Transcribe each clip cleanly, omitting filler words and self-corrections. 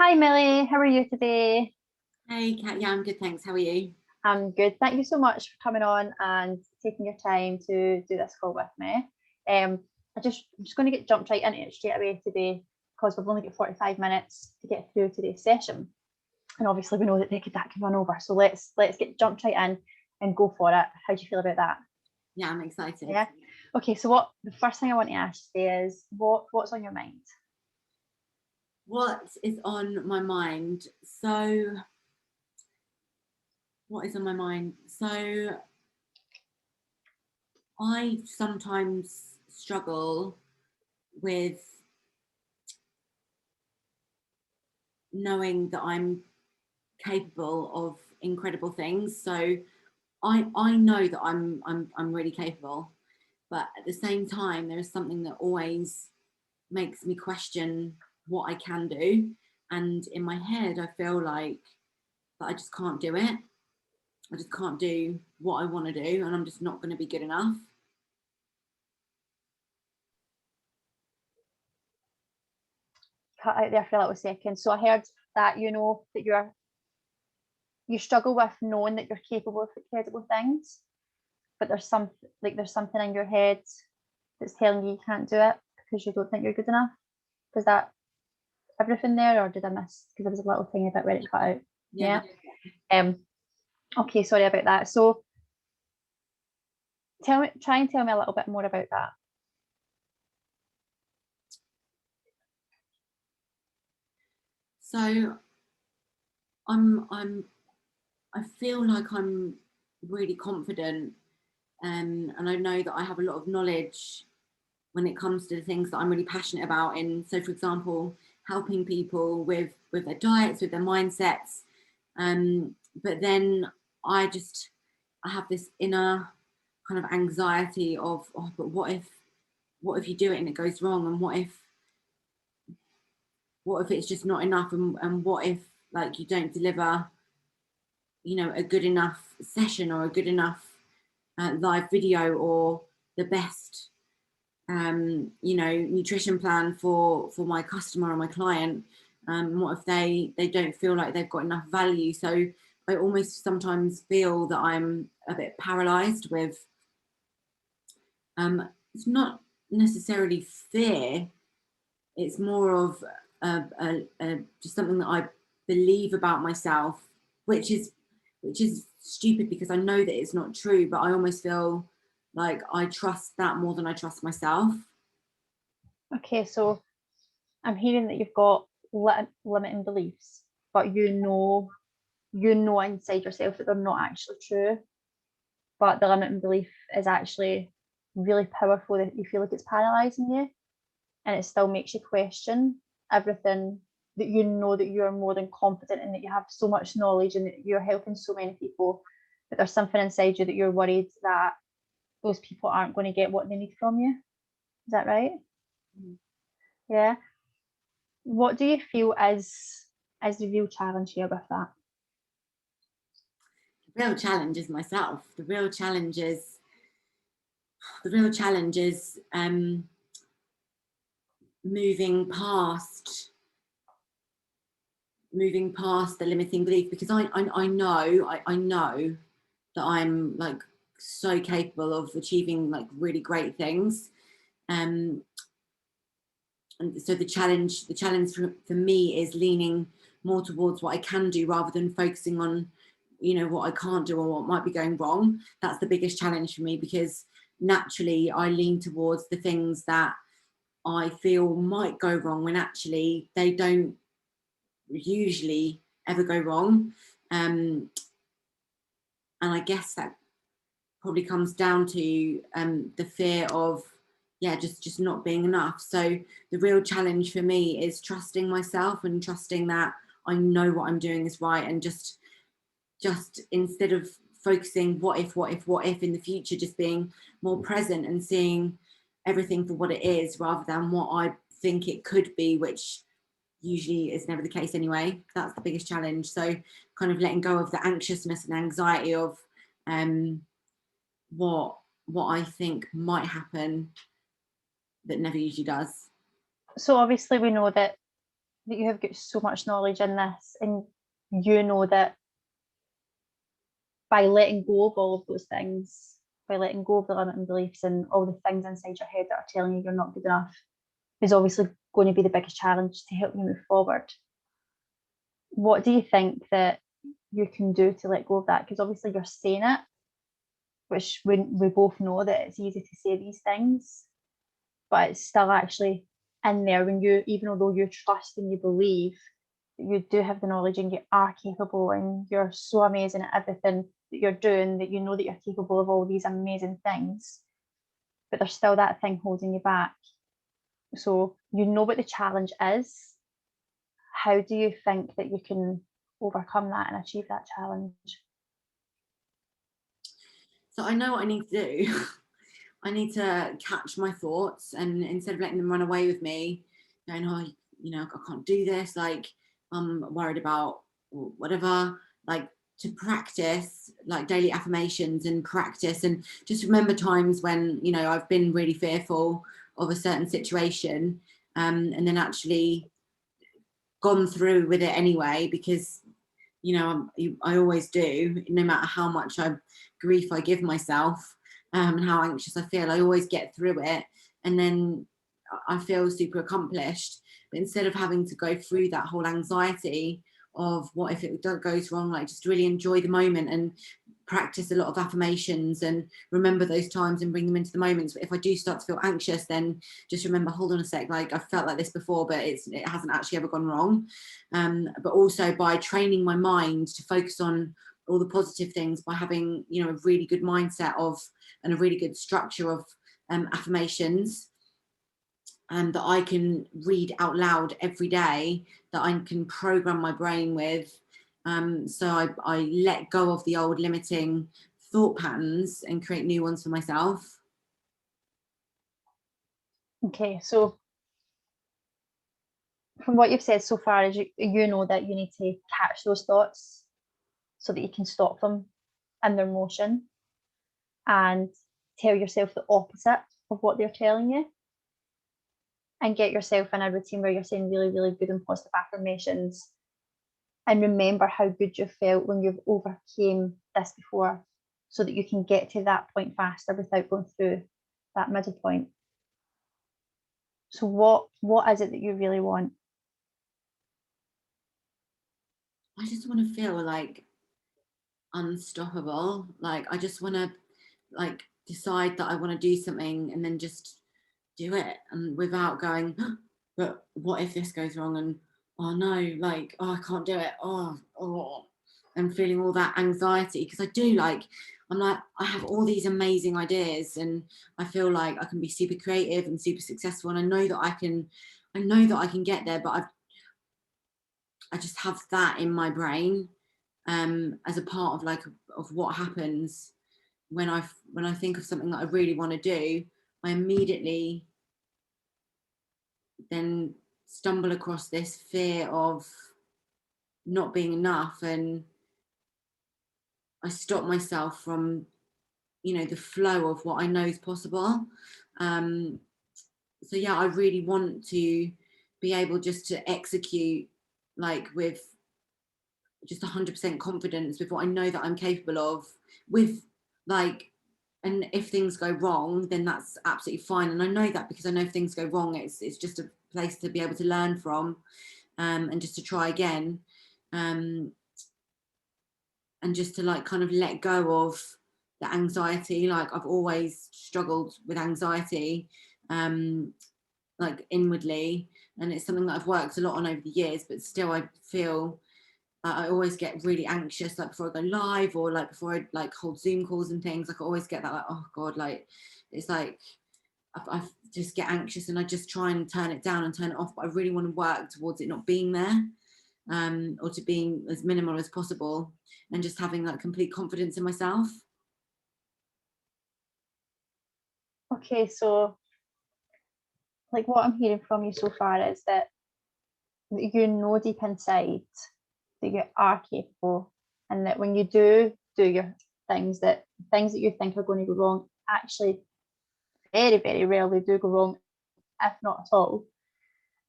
Hi Millie, how are you today? Hey, Kat. Yeah, I'm good, thanks. How are you? I'm good. Thank you so much for coming on and taking your time to do this call with me. I'm just going to get jumped right into it straight away today because we've only got 45 minutes to get through today's session, and obviously we know that that can run over. So let's get jumped right in and go for it. How do you feel about that? Yeah, I'm excited. Yeah. Okay. So what the first thing I want to ask today is what's on your mind? What is on my mind? So, what is on my mind? So, I sometimes struggle with knowing that I'm capable of incredible things. So, I know that I'm really capable, but at the same time, there is something that always makes me question what I can do. And in my head, I feel like that I just can't do it. I just can't do what I want to do, and I'm just not going to be good enough. Cut out there for a little second. So I heard that you know that you struggle with knowing that you're capable of incredible things, but there's something in your head that's telling you can't do it because you don't think you're good enough. Is that everything there, or did I miss? Because there was a little tiny bit where it cut out. Yeah. Okay, sorry about that. So try and tell me a little bit more about that. So I feel like I'm really confident, and I know that I have a lot of knowledge when it comes to the things that I'm really passionate about. And so, for example, helping people with their diets, with their mindsets. But then I just I have this inner kind of anxiety of, oh, but what if you do it and it goes wrong, and what if it's just not enough, and what if like you don't deliver, a good enough session or a good enough live video or the best nutrition plan for my customer or my client. What if they don't feel like they've got enough value? So I almost sometimes feel that I'm a bit paralyzed with it's not necessarily fear, it's more of just something that I believe about myself, which is stupid because I know that it's not true, but I almost feel like I trust that more than I trust myself. Okay, so I'm hearing that you've got limiting beliefs, but you know inside yourself that they're not actually true. But the limiting belief is actually really powerful, that you feel like it's paralyzing you, and it still makes you question everything, that you know that you're more than confident and that you have so much knowledge and that you're helping so many people, but there's something inside you that you're worried that those people aren't going to get what they need from you. Is that right? Mm. Yeah. What do you feel is the real challenge here with that? The real challenge is myself. The real challenge is moving past the limiting belief, because I know that I'm like so capable of achieving like really great things. Um, and so the challenge for me is leaning more towards what I can do rather than focusing on what I can't do or what might be going wrong. That's the biggest challenge for me, because naturally I lean towards the things that I feel might go wrong when actually they don't usually ever go wrong. And I guess that probably comes down to the fear of, yeah, just not being enough. So the real challenge for me is trusting myself and trusting that I know what I'm doing is right, and just instead of focusing what if in the future, just being more present and seeing everything for what it is rather than what I think it could be, which usually is never the case anyway. That's the biggest challenge. So kind of letting go of the anxiousness and anxiety of what I think might happen that never usually does. So obviously we know that that you have got so much knowledge in this, and you know that by letting go of all of those things, by letting go of the limiting beliefs and all the things inside your head that are telling you you're not good enough, is obviously going to be the biggest challenge to help you move forward. What do you think that you can do to let go of that? Because obviously you're saying it, which we both know that it's easy to say these things, but it's still actually in there when you, even although you trust and you believe that you do have the knowledge and you are capable and you're so amazing at everything that you're doing, that you know that you're capable of all these amazing things, but there's still that thing holding you back. So you know what the challenge is. How do you think that you can overcome that and achieve that challenge? So I know what I need to do. I need to catch my thoughts, and instead of letting them run away with me, going, oh, you know, I can't do this, like I'm worried about whatever, like to practice like daily affirmations and practice, and just remember times when, you know, I've been really fearful of a certain situation, and then actually gone through with it anyway, because, you know, I always do, no matter how much grief I give myself, and how anxious I feel, I always get through it, and then I feel super accomplished. But instead of having to go through that whole anxiety of what if it goes wrong, like just really enjoy the moment and practice a lot of affirmations and remember those times and bring them into the moments. But if I do start to feel anxious, then just remember, hold on a sec, like I've felt like this before, but it hasn't actually ever gone wrong. But also by training my mind to focus on all the positive things, by having, you know, a really good mindset of, and a really good structure of affirmations, and that I can read out loud every day, that I can program my brain with. So I let go of the old limiting thought patterns and create new ones for myself. Okay, so from what you've said so far, is you know that you need to catch those thoughts so that you can stop them in their motion and tell yourself the opposite of what they're telling you, and get yourself in a routine where you're saying really, really good and positive affirmations, and remember how good you felt when you've overcame this before, so that you can get to that point faster without going through that middle point. So what is it that you really want? I just want to feel like unstoppable. Like I just want to like decide that I want to do something and then just do it, and without going, but what if this goes wrong, and oh no, like, oh, I can't do it, and feeling all that anxiety, because I do, like, I'm like, I have all these amazing ideas and I feel like I can be super creative and super successful, and I know that I can get there, but I just have that in my brain, as a part of like of what happens when I think of something that I really want to do. I immediately then stumble across this fear of not being enough, and I stop myself from, you know, the flow of what I know is possible. So yeah, I really want to be able just to execute like with just 100% confidence with what I know that I'm capable of, with like, and if things go wrong, then that's absolutely fine. And I know that because I know if things go wrong, it's just a place to be able to learn from, and just to try again, and just to like kind of let go of the anxiety. Like I've always struggled with anxiety, like inwardly, and it's something that I've worked a lot on over the years, but still I feel I always get really anxious, like before I go live, or like before I like hold Zoom calls and things. Like I always get that, like, oh God, like it's like I just get anxious, and I just try and turn it down and turn it off. But I really want to work towards it not being there, or to being as minimal as possible, and just having like complete confidence in myself. Okay, so like what I'm hearing from you so far is that you know deep inside that you are capable, and that when you do your things, that things that you think are going to go wrong actually very, very rarely do go wrong, if not at all.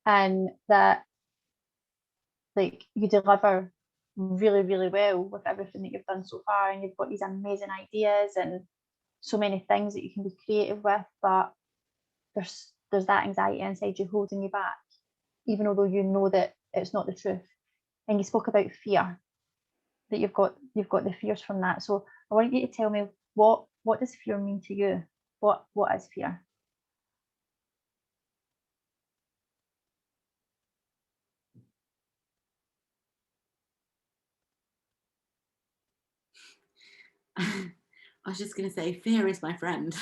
And that like you deliver really, really well with everything that you've done so far, and you've got these amazing ideas and so many things that you can be creative with, but there's that anxiety inside you holding you back, even although you know that it's not the truth. And you spoke about fear, that you've got the fears from that. So I want you to tell me, what does fear mean to you? What is fear? I was just going to say, fear is my friend.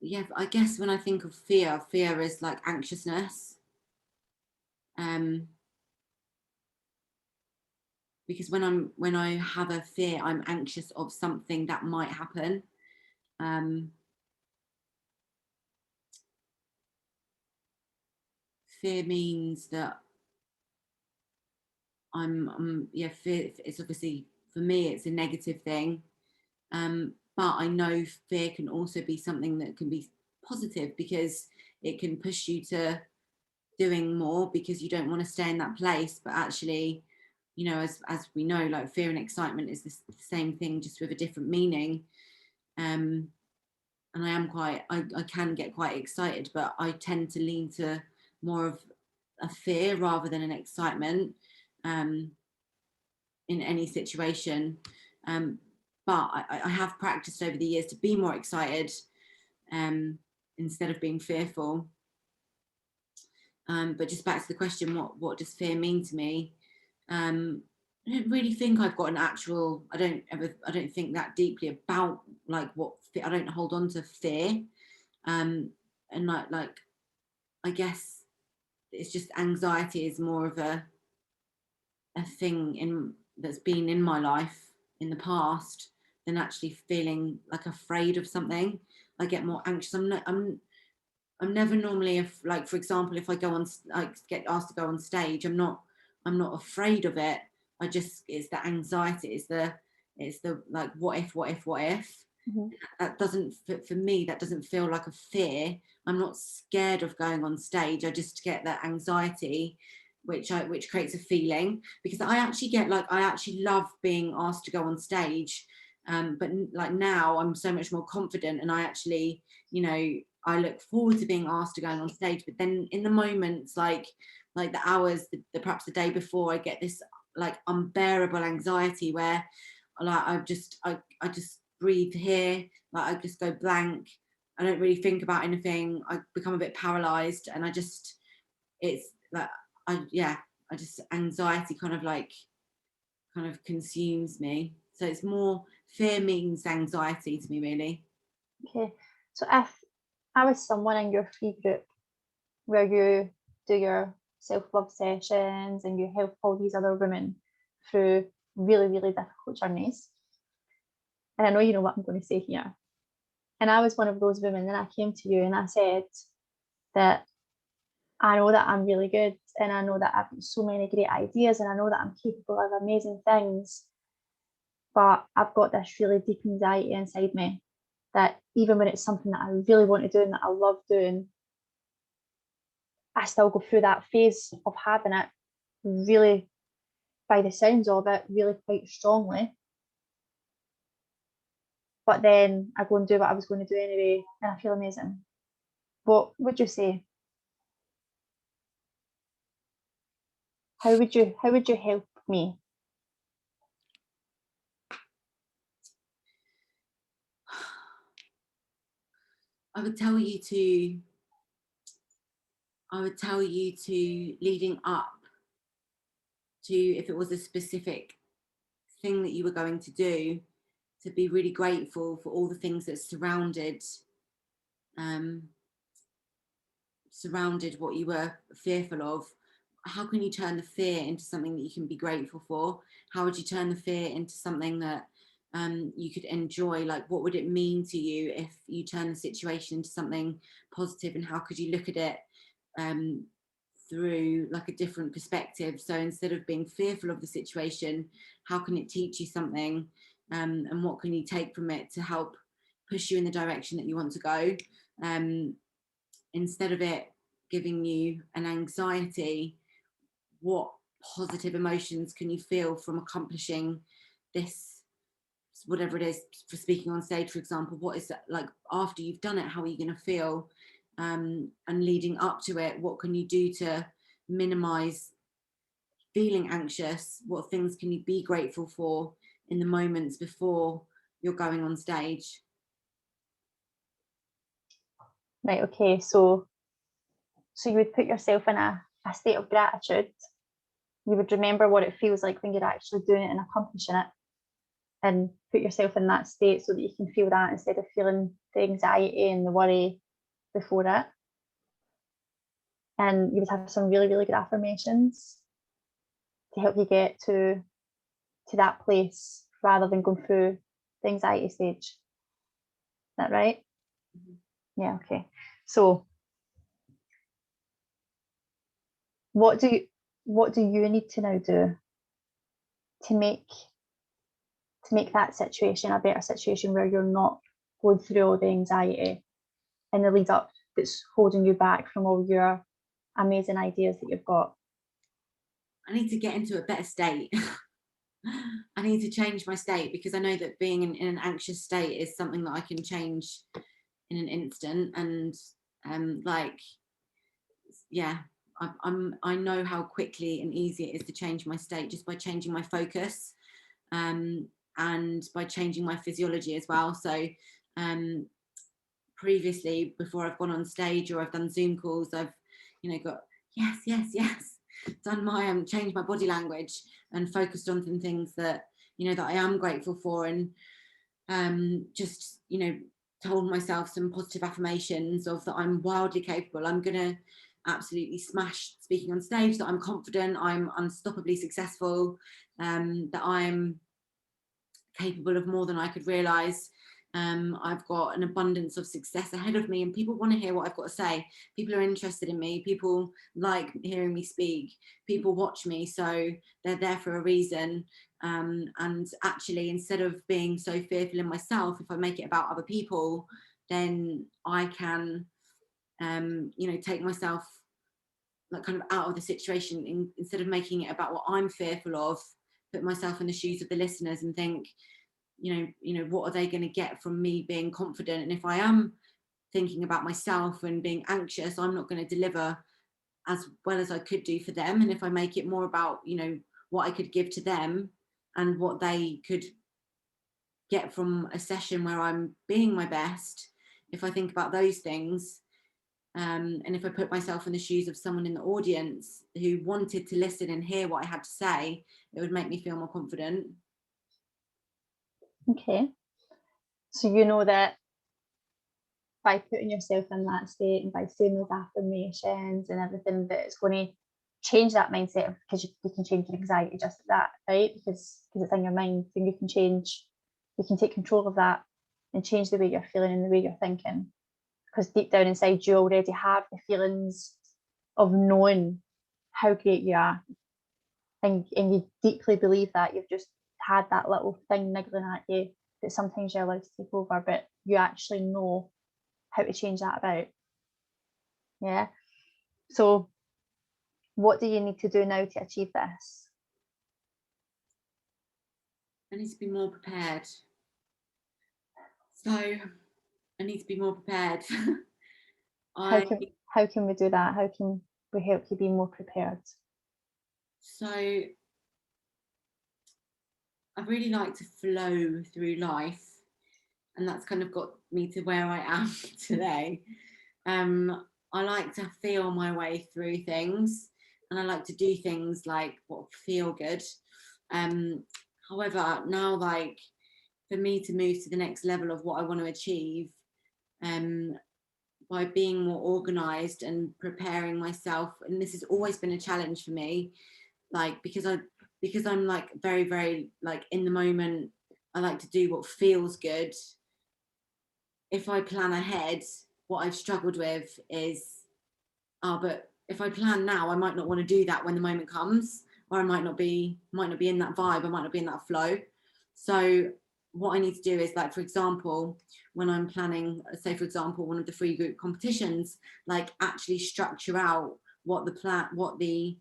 Yeah, I guess when I think of fear is like anxiousness. Because when I have a fear, I'm anxious of something that might happen. Fear means that yeah, fear, it's obviously, for me, it's a negative thing. But I know fear can also be something that can be positive, because it can push you to doing more, because you don't want to stay in that place. But actually, you know, as we know, like, fear and excitement is the same thing, just with a different meaning. And I can get quite excited, but I tend to lean to more of a fear rather than an excitement, in any situation. But I have practiced over the years to be more excited, instead of being fearful. But just back to the question, what does fear mean to me? I don't really think I've got an actual. I don't think that deeply about, like, what I don't hold on to fear. And like I guess it's just anxiety is more of a thing that's been in my life in the past than actually feeling like afraid of something. I get more anxious. I'm never normally, like, for example, if I go on, like, get asked to go on stage, I'm not afraid of it. It's the anxiety, it's the like, what if. Mm-hmm. That doesn't, for me, that doesn't feel like a fear. I'm not scared of going on stage. I just get that anxiety, which creates a feeling, because I actually get, like, I actually love being asked to go on stage. But like, now I'm so much more confident, and I actually, you know, I look forward to being asked to go on stage. But then in the moments, like the hours, perhaps the day before, I get this, like, unbearable anxiety where, like, I just breathe here, like, I just go blank. I don't really think about anything. I become a bit paralyzed, and it's like, I just, anxiety kind of consumes me. So it's more, fear means anxiety to me, really. Okay, so if I was someone in your free group where you do your self-love sessions and you help all these other women through really, really difficult journeys, and I know you know what I'm going to say here, and I was one of those women, and I came to you and I said that I know that I'm really good, and I know that I've got so many great ideas, and I know that I'm capable of amazing things, but I've got this really deep anxiety inside me that even when it's something that I really want to do and that I love doing, I still go through that phase of having it really, by the sounds of it, really quite strongly. But then I go and do what I was going to do anyway, and I feel amazing. What would you say? How would you help me? I would tell you to leading up to, if it was a specific thing that you were going to do, to be really grateful for all the things that um, surrounded what you were fearful of. How can you turn the fear into something that you can be grateful for? How would you turn the fear into something that you could enjoy? Like, what would it mean to you if you turn the situation into something positive, and how could you look at it through, like, a different perspective? So instead of being fearful of the situation, how can it teach you something, and what can you take from it to help push you in the direction that you want to go, instead of it giving you an anxiety. What positive emotions can you feel from accomplishing this, whatever it is, for speaking on stage, for example? What is that like after you've done it? How are you going to feel? And leading up to it, what can you do to minimize feeling anxious? What things can you be grateful for in the moments before you're going on stage? Right, okay, so you would put yourself in a state of gratitude. You would remember what it feels like when you're actually doing it and accomplishing it, and put yourself in that state so that you can feel that instead of feeling the anxiety and the worry before it. And you would have some really, really good affirmations to help you get to that place rather than going through the anxiety stage. Is that right? Mm-hmm. Yeah, okay. So what do you need to now do to make that situation a better situation where you're not going through all the anxiety in the lead up that's holding you back from all your amazing ideas that you've got? I need to get into a better state. I need to change my state, because I know that being in an anxious state is something that I can change in an instant. And like, yeah, I know how quickly and easy it is to change my state just by changing my focus, and by changing my physiology as well. So previously, before I've gone on stage or I've done Zoom calls, I've got yes, yes, yes, done my changed my body language and focused on some things that that I am grateful for, and just told myself some positive affirmations of that I'm wildly capable, I'm gonna absolutely smash speaking on stage, that I'm confident, I'm unstoppably successful, that I'm capable of more than I could realize. I've got an abundance of success ahead of me, and people want to hear what I've got to say. People are interested in me. People like hearing me speak. People watch me, so they're there for a reason. And actually, instead of being so fearful in myself, if I make it about other people, then I can, take myself like kind of out of the situation, instead of making it about what I'm fearful of, put myself in the shoes of the listeners and think, what are they going to get from me being confident? And if I am thinking about myself and being anxious, I'm not going to deliver as well as I could do for them. And if I make it more about, what I could give to them and what they could get from a session where I'm being my best, if I think about those things, and if I put myself in the shoes of someone in the audience who wanted to listen and hear what I had to say, it would make me feel more confident. Okay, so you know that by putting yourself in that state and by saying those affirmations and everything, that it's going to change that mindset, because you can change your anxiety just like that, right? Because it's in your mind, and you can take control of that and change the way you're feeling and the way you're thinking, because deep down inside you already have the feelings of knowing how great you are, and you deeply believe that. You've just had that little thing niggling at you that sometimes you're allowed to take over, but you actually know how to change that about. Yeah. So what do you need to do now to achieve this? I need to be more prepared. So I need to be more prepared. How can we do that? How can we help you be more prepared? So I really like to flow through life, and that's kind of got me to where I am today. I like to feel my way through things, and I like to do things like what feel good. However, now, like, for me to move to the next level of what I want to achieve, by being more organized and preparing myself, and this has always been a challenge for me, like, because I'm like very, very like in the moment, I like to do what feels good. If I plan ahead, what I've struggled with is, but if I plan now, I might not want to do that when the moment comes, or I might not be in that vibe, I might not be in that flow. So what I need to do is, like, for example, when I'm planning, say for example, one of the free group competitions, like actually structure out what the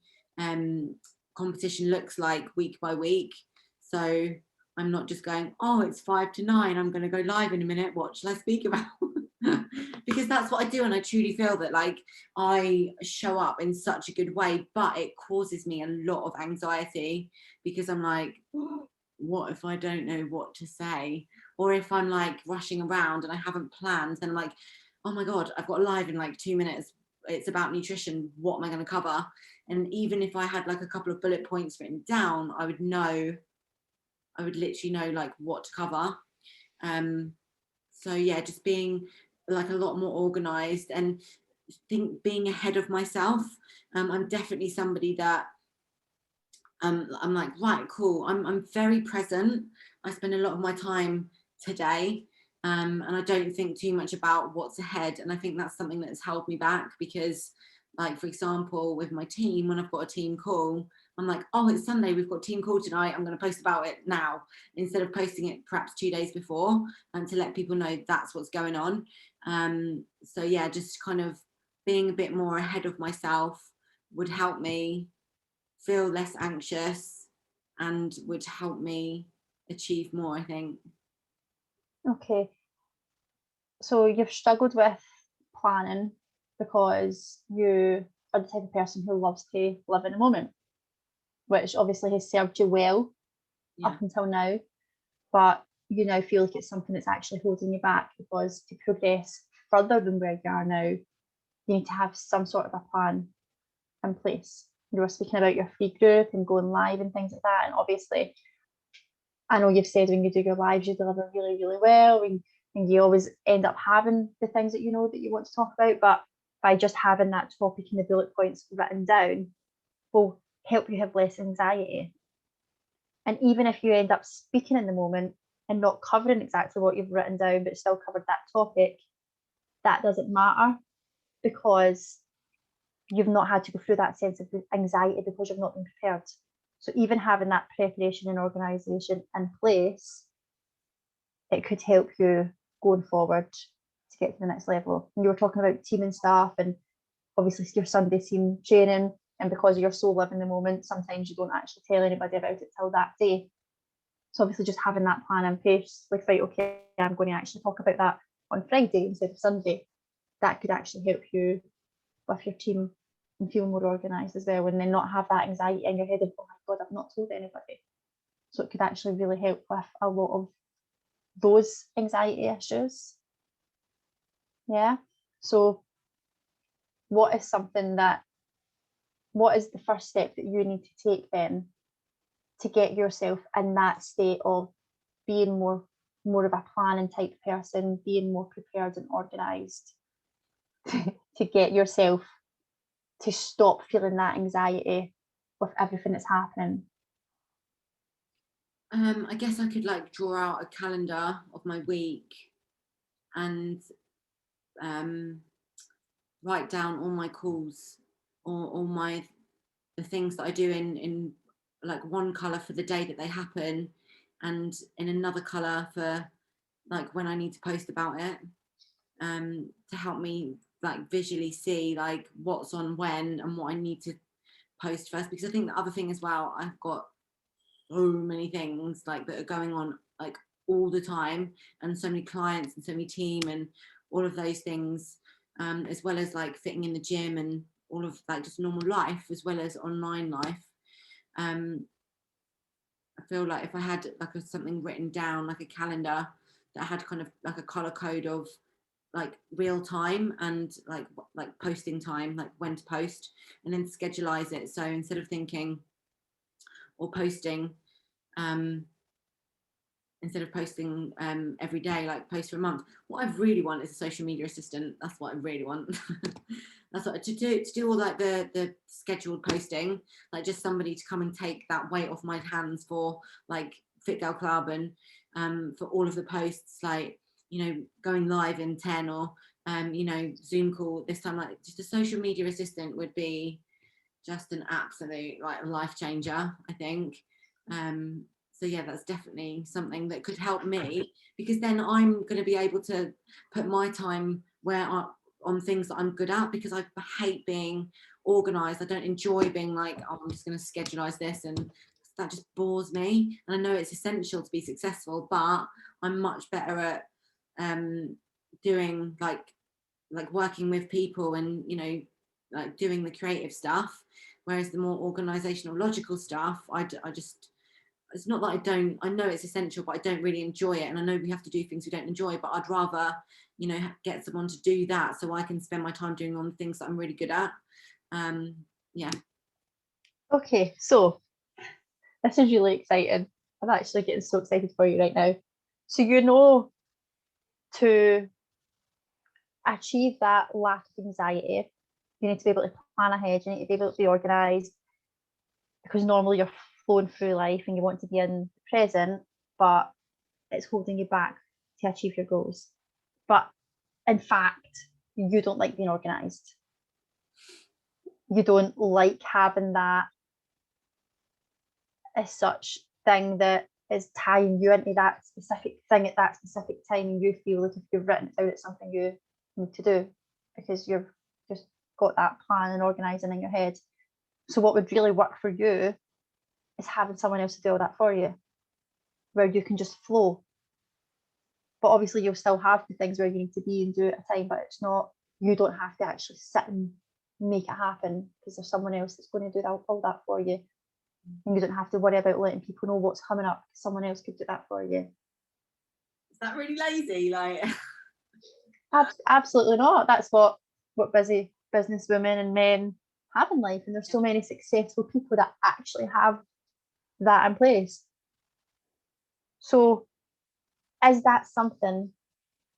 competition looks like week by week. So I'm not just going, oh, it's 5 to 9, I'm going to go live in a minute, what shall I speak about? Because that's what I do, and I truly feel that, like, I show up in such a good way, but it causes me a lot of anxiety, because I'm like, what if I don't know what to say? Or if I'm like rushing around and I haven't planned, then I'm like, oh my God, I've got live in like 2 minutes. It's about nutrition. What am I going to cover? And even if I had like a couple of bullet points written down, I would literally know like what to cover. So yeah, just being like a lot more organized, and being ahead of myself. I'm definitely somebody that I'm like, right, cool. I'm very present. I spend a lot of my time today, and I don't think too much about what's ahead. And I think that's something that has held me back, because, like, for example, with my team, when I've got a team call, I'm like, oh, it's Sunday, we've got a team call tonight, I'm going to post about it now, instead of posting it perhaps 2 days before, and to let people know that's what's going on. So yeah, just kind of being a bit more ahead of myself would help me feel less anxious, and would help me achieve more, I think. Okay, so you've struggled with planning because you are the type of person who loves to live in the moment, which obviously has served you well Yeah. up until now, but you now feel like it's something that's actually holding you back, because to progress further than where you are now, you need to have some sort of a plan in place. You were speaking about your free group and going live and things like that, and obviously I know you've said when you do your lives you deliver really, really well, and you always end up having the things that you know that you want to talk about, but by just having that topic and the bullet points written down will help you have less anxiety. And even if you end up speaking in the moment and not covering exactly what you've written down, but still covered that topic, that doesn't matter, because you've not had to go through that sense of anxiety because you've not been prepared. So even having that preparation and organisation in place, it could help you going forward to get to the next level. And you were talking about team and staff, and obviously your Sunday team training, and because you're so living the moment, sometimes you don't actually tell anybody about it till that day. So obviously just having that plan in place, like, right, okay, I'm going to actually talk about that on Friday instead of Sunday, that could actually help you with your team and feel more organised as well, and then not have that anxiety in your head of, oh my God, I've not told anybody. So it could actually really help with a lot of those anxiety issues. Yeah. So what is the first step that you need to take then to get yourself in that state of being more of a planning type person, being more prepared and organised, to get yourself to stop feeling that anxiety with everything that's happening? I guess I could like draw out a calendar of my week, and write down all my calls, or all the things that I do in like one colour for the day that they happen, and in another colour for like when I need to post about it, to help me like visually see like what's on when and what I need to post first. Because I think the other thing as well, I've got so many things like that are going on like all the time, and so many clients and so many team and all of those things, as well as like fitting in the gym and all of like just normal life as well as online life. I feel like if I had like something written down, like a calendar that had kind of like a color code of like real time and like posting time, like when to post, and then scheduleize it. So instead of thinking or posting, every day, like post for a month. What I really want is a social media assistant. That's what I really want. That's what to do all like the scheduled posting, like just somebody to come and take that weight off my hands for like Fit Girl Club, and for all of the posts, like, you know, going live in 10, or you know, Zoom call this time. Like just a social media assistant would be just an absolute like life changer, I think. yeah, that's definitely something that could help me, because then I'm going to be able to put my time on things that I'm good at, because I hate being organized. I don't enjoy being like, oh, I'm just going to schedulize this, and that just bores me. And I know it's essential to be successful, but I'm much better at doing like working with people and, you know, like doing the creative stuff, whereas the more organizational logical stuff, I just, it's not that I know it's essential, but I don't really enjoy it. And I know we have to do things we don't enjoy, but I'd rather, you know, get someone to do that so I can spend my time doing on things that I'm really good at. Yeah. Okay, so this is really exciting. I'm actually getting so excited for you right now. So you know, to achieve that lack of anxiety, you need to be able to plan ahead, you need to be able to be organised, because normally you're flowing through life and you want to be in the present, but it's holding you back to achieve your goals. But in fact, you don't like being organised. You don't like having that as such thing that is tying you into that specific thing at that specific time, and you feel like if you've written it out, it's something you need to do because you've just got that plan and organising in your head. So what would really work for you is having someone else to do all that for you, where you can just flow. But obviously you'll still have the things where you need to be and do it at a time, but it's not, you don't have to actually sit and make it happen, because there's someone else that's going to do that, all that for you. And you don't have to worry about letting people know what's coming up, because someone else could do that for you. Is that really lazy? Like, Absolutely not. That's what busy business women and men have in life, and there's so many successful people that actually have that in place. So is that something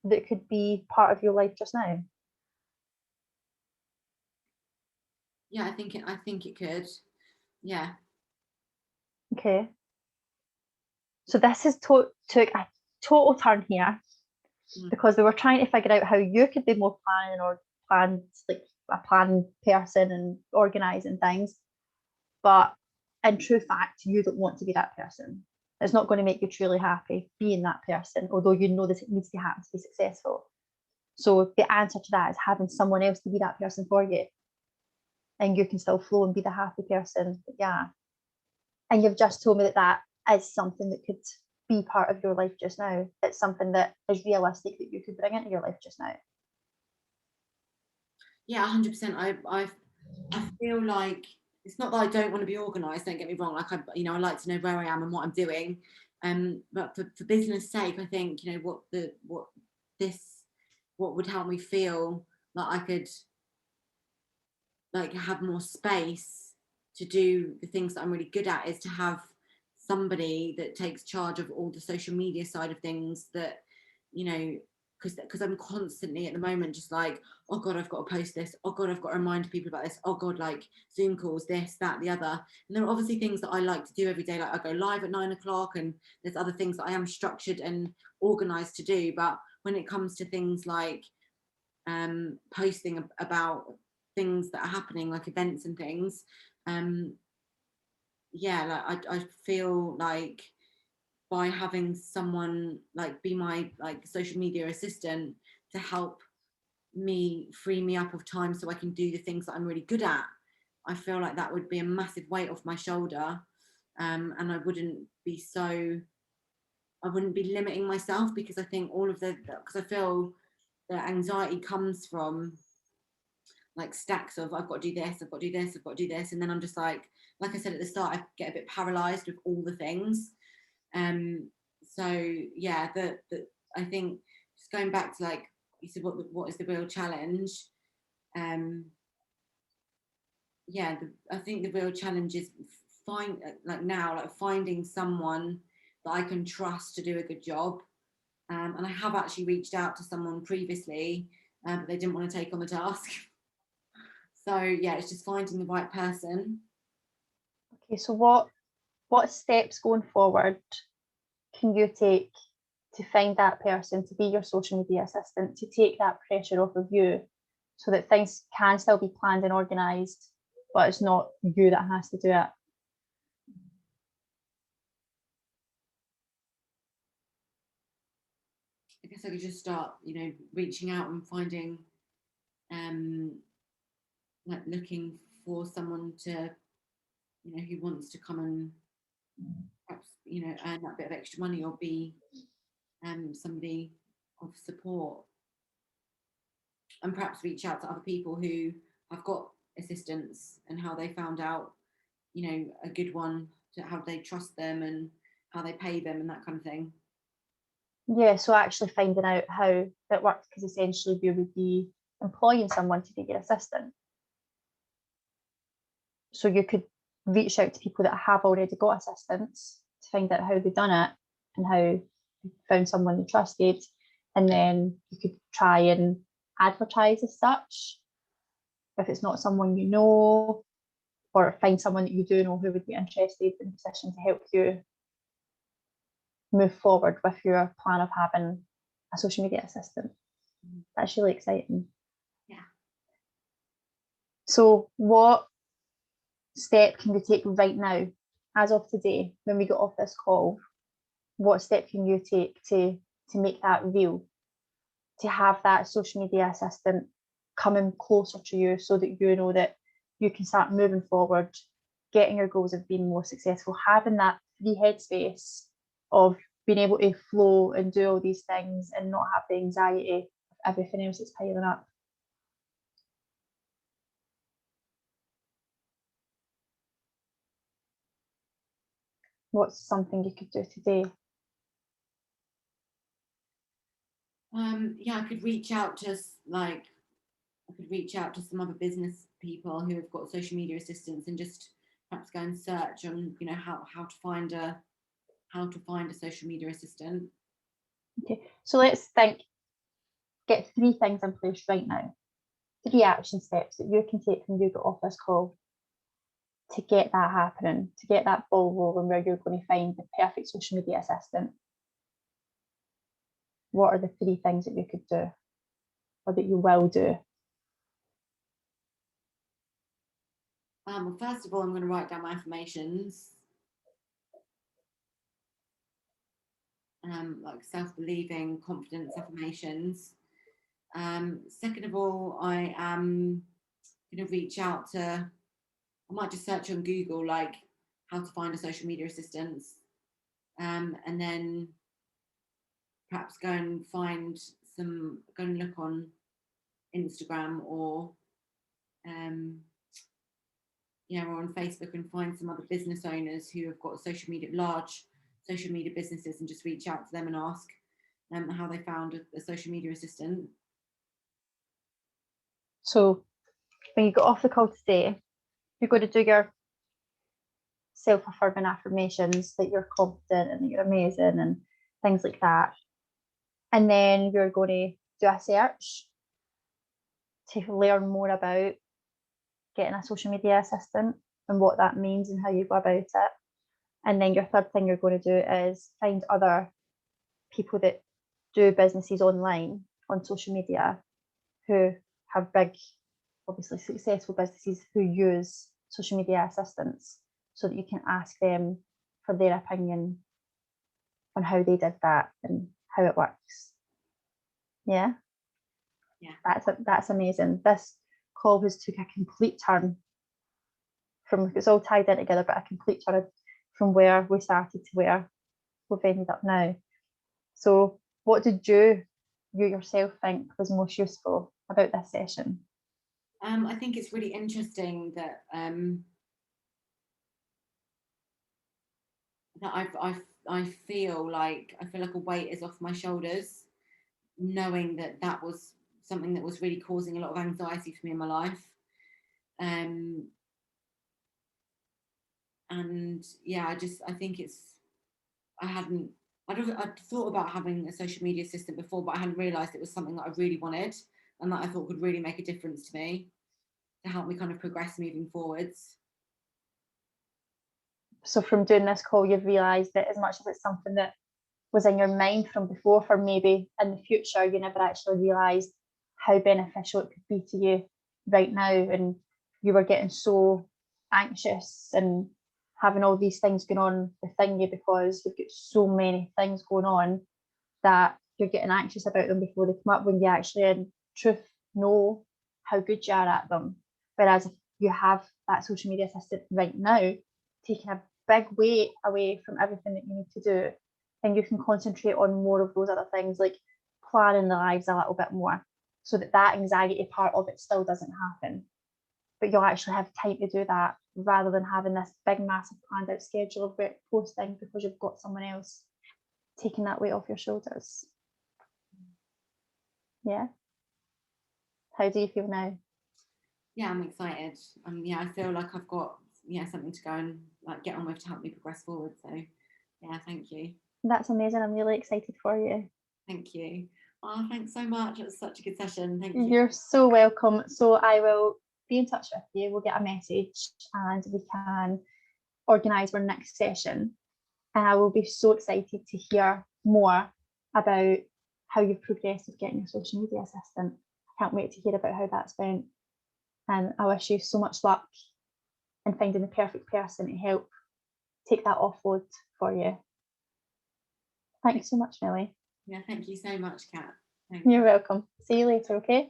that could be part of your life just now? yeah, I think it could. Yeah. Okay. So this has took a total turn here, because we were trying to figure out how you could be more planning or like a planning person and organising things. But in true fact, you don't want to be that person. It's not going to make you truly happy being that person, although you know that it needs to happen to be successful. So the answer to that is having someone else to be that person for you. And you can still flow and be the happy person. But yeah. And you've just told me that that is something that could be part of your life just now. It's something that is realistic that you could bring into your life just now. Yeah, 100%. I feel like it's not that I don't want to be organised. Don't get me wrong. Like I like to know where I am and what I'm doing. But for business sake, I think, you know, what would help me feel like I could like have more space to do the things that I'm really good at is to have somebody that takes charge of all the social media side of things, that, you know, because I'm constantly at the moment just like, oh God, I've got to post this. Oh God, I've got to remind people about this. Oh God, like Zoom calls, this, that, the other. And there are obviously things that I like to do every day. Like I go live at 9 o'clock, and there's other things that I am structured and organized to do. But when it comes to things like posting about things that are happening, like events and things, yeah, like I feel like by having someone like be my like social media assistant to help me free me up of time so I can do the things that I'm really good at, I feel like that would be a massive weight off my shoulder, and I wouldn't be limiting myself, because I think because I feel that anxiety comes from like stacks of I've got to do this, I've got to do this, I've got to do this, and then I'm just like I said at the start, I get a bit paralyzed with all the things. So yeah, I think just going back to like you said, what is the real challenge? Yeah, I think the real challenge is finding someone that I can trust to do a good job. And I have actually reached out to someone previously, but they didn't want to take on the task. So yeah, it's just finding the right person. Okay, so what steps going forward can you take to find that person to be your social media assistant, to take that pressure off of you, so that things can still be planned and organised, but it's not you that has to do it? I guess I could just start, you know, reaching out and finding, like looking for someone to, you know, who wants to come and perhaps, you know, earn that bit of extra money or be somebody of support, and perhaps reach out to other people who have got assistants and how they found out, you know, a good one, to how they trust them and how they pay them and that kind of thing. Yeah, so actually finding out how it works, because essentially you would be employing someone to be your assistant. So you could reach out to people that have already got assistants to find out how they've done it and how you found someone you trusted. And then you could try and advertise as such, if it's not someone you know, or find someone that you do know who would be interested in a position to help you move forward with your plan of having a social media assistant. That's really exciting. Yeah. So what step can you take right now, as of today, when we get off this call? What step can you take to make that real, to have that social media assistant coming closer to you, so that you know that you can start moving forward, getting your goals of being more successful, having that free headspace of being able to flow and do all these things and not have the anxiety of everything else that's piling up? What's something you could do today? Yeah, I could reach out to some other business people who have got social media assistants and just perhaps go and search on, you know, how to find a social media assistant. Okay, so let's get 3 things in place right now, 3 action steps that you can take when you get off this call to get that happening, to get that ball rolling, where you're going to find the perfect social media assistant. What are the 3 things that you could do, or that you will do? Well, first of all, I'm going to write down my affirmations, like self-believing, confidence affirmations. Second of all, I am going to reach out to, I might just search on Google, like how to find a social media assistant, and then perhaps go and look on Instagram or, or on Facebook, and find some other business owners who have got large social media businesses, and just reach out to them and ask how they found a social media assistant. So when you get off the call today, you're going to do your self-affirming affirmations that you're confident and that you're amazing and things like that. And then you're going to do a search to learn more about getting a social media assistant and what that means and how you go about it. And then your third thing you're going to do is find other people that do businesses online on social media who have big, obviously successful businesses who use social media assistants, so that you can ask them for their opinion on how they did that and how it works. Yeah. That's amazing. This call has took a complete turn from, it's all tied in together, but a complete turn from where we started to where we've ended up now. So what did you yourself think was most useful about this session? I think it's really interesting that I feel like a weight is off my shoulders, knowing that was something that was really causing a lot of anxiety for me in my life. And yeah, I think I'd thought about having a social media assistant before, but I hadn't realised it was something that I really wanted and that I thought could really make a difference to me, to help me kind of progress moving forwards. So from doing this call, you've realised that as much as it's something that was in your mind from before, for maybe in the future, you never actually realised how beneficial it could be to you right now, and you were getting so anxious and having all these things going on within you because you've got so many things going on, that you're getting anxious about them before they come up, when you actually in truth know how good you are at them. Whereas if you have that social media assistant right now, taking a big weight away from everything that you need to do, then you can concentrate on more of those other things, like planning the lives a little bit more, so that that anxiety part of it still doesn't happen. But you'll actually have time to do that, rather than having this big, massive planned out schedule of posting because you've got someone else taking that weight off your shoulders. Yeah. How do you feel now? Yeah, I'm excited. Yeah, I feel like I've got something to go and like get on with to help me progress forward. So yeah, thank you. That's amazing. I'm really excited for you. Thank you. Oh, thanks so much. It was such a good session. Thank you. You're so welcome. So I will be in touch with you. We'll get a message and we can organise our next session. And I will be so excited to hear more about how you've progressed with getting your social media assistant. I can't wait to hear about how that's went. And I wish you so much luck in finding the perfect person to help take that offload for you. Thanks so much, Millie. Yeah, thank you so much, Kat. You're welcome. See you later, okay?